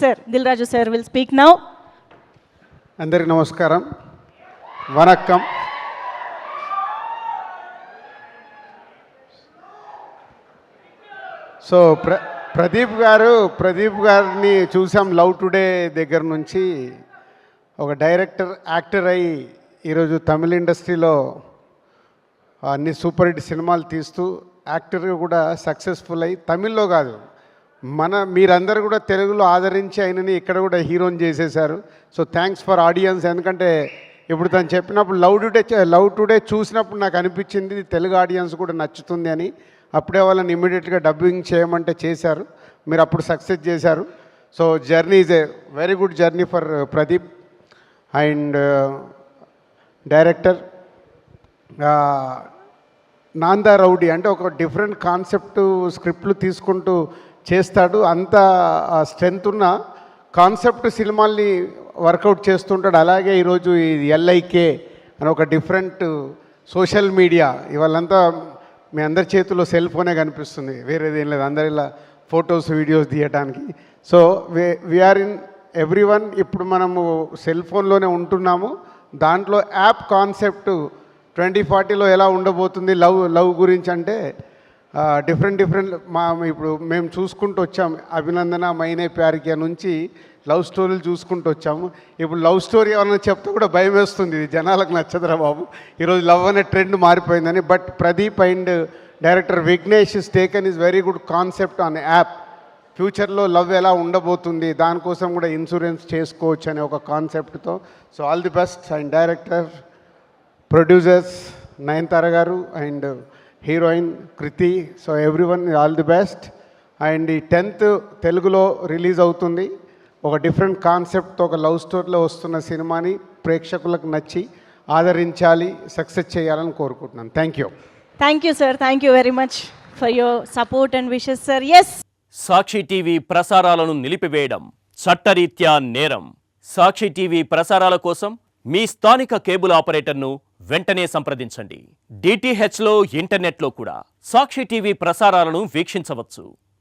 Sir, Dilraju sir will speak now. అందరికీ నమస్కారం, vanakkam. So Pradeep గారిని చూసాం లవ్ టుడే దగ్గర నుంచి. ఒక డైరెక్టర్, యాక్టర్ అయి ఈరోజు తమిళ ఇండస్ట్రీలో అన్ని సూపర్ హిట్ సినిమాలు తీస్తూ యాక్టర్గా కూడా సక్సెస్ఫుల్ అయ్యి తమిళ్లో కాదు మీరందరూ కూడా తెలుగులో ఆదరించి ఆయనని ఇక్కడ కూడా హీరోని చేసేశారు. So thanks for audience. ఎందుకంటే ఇప్పుడు తను చెప్పినప్పుడు లవ్ టుడే చూసినప్పుడు నాకు అనిపించింది తెలుగు ఆడియన్స్ కూడా నచ్చుతుంది అని. అప్పుడే వాళ్ళని ఇమీడియట్గా డబ్బింగ్ చేయమంటే చేశారు. మీరు అప్పుడు సక్సెస్ చేశారు. So journey is a very good journey for Pradeep. And director నాందా రౌడీ అంటే ఒక డిఫరెంట్ కాన్సెప్ట్ స్క్రిప్ట్లు తీసుకుంటూ చేస్తాడు. అంత స్ట్రెంత్ ఉన్న కాన్సెప్ట్ సినిమాల్ని వర్కౌట్ చేస్తుంటాడు. అలాగే ఈరోజు ఇది ఎల్ఐకే అని ఒక డిఫరెంట్ సోషల్ మీడియా, ఇవాళంతా మీ అందరి చేతిలో సెల్ ఫోనే కనిపిస్తుంది, వేరేదేం లేదు. అందరు ఇలా ఫొటోస్ వీడియోస్ తీయడానికి. So we are in every one. ఇప్పుడు మనము సెల్ ఫోన్లోనే ఉంటున్నాము. దాంట్లో యాప్ కాన్సెప్ట్ 2040లో ఎలా ఉండబోతుంది లవ్ గురించి అంటే డిఫరెంట్ ఇప్పుడు మేము చూసుకుంటూ వచ్చాం. అభినందన మైనే ప్యారికే నుంచి లవ్ స్టోరీలు చూసుకుంటూ వచ్చాము. ఇప్పుడు లవ్ స్టోరీ ఏమన్నా చెప్తే కూడా భయం వేస్తుంది, ఇది జనాలకు నచ్చదురా బాబు, ఈరోజు లవ్ అనే ట్రెండ్ మారిపోయిందని. But Pradeep and director Vignesh is taken is very good concept on app. ఫ్యూచర్లో లవ్ ఎలా ఉండబోతుంది, దానికోసం కూడా ఇన్సూరెన్స్ చేసుకోవచ్చు అనే ఒక కాన్సెప్ట్తో. So all the best. And director, producers Nayanthara garu and heroine Kriti, so everyone all the best. And ఈ 10th తెలుగులో రిలీజ్ అవుతుంది. ఒక డిఫరెంట్ కాన్సెప్ట్తో ఒక లవ్ స్టోరీలో వస్తున్న సినిమాని ప్రేక్షకులకు నచ్చి ఆదరించాలి, సక్సెస్ చేయాలని కోరుకుంటున్నాను. Thank you. Thank you, sir. Thank you very much for your support and wishes, sir. Yes. Sakshi TV ప్రసారాలను నిలిపివేయడం చట్టరీత్యా నేరం. సాక్షి టీవీ ప్రసారాల కోసం మీ స్థానిక కేబుల్ ఆపరేటర్ను వెంటనే సంప్రదించండి. డిటిహెచ్లో, ఇంటర్నెట్లో కూడా సాక్షి టీవీ ప్రసారాలను వీక్షించవచ్చు.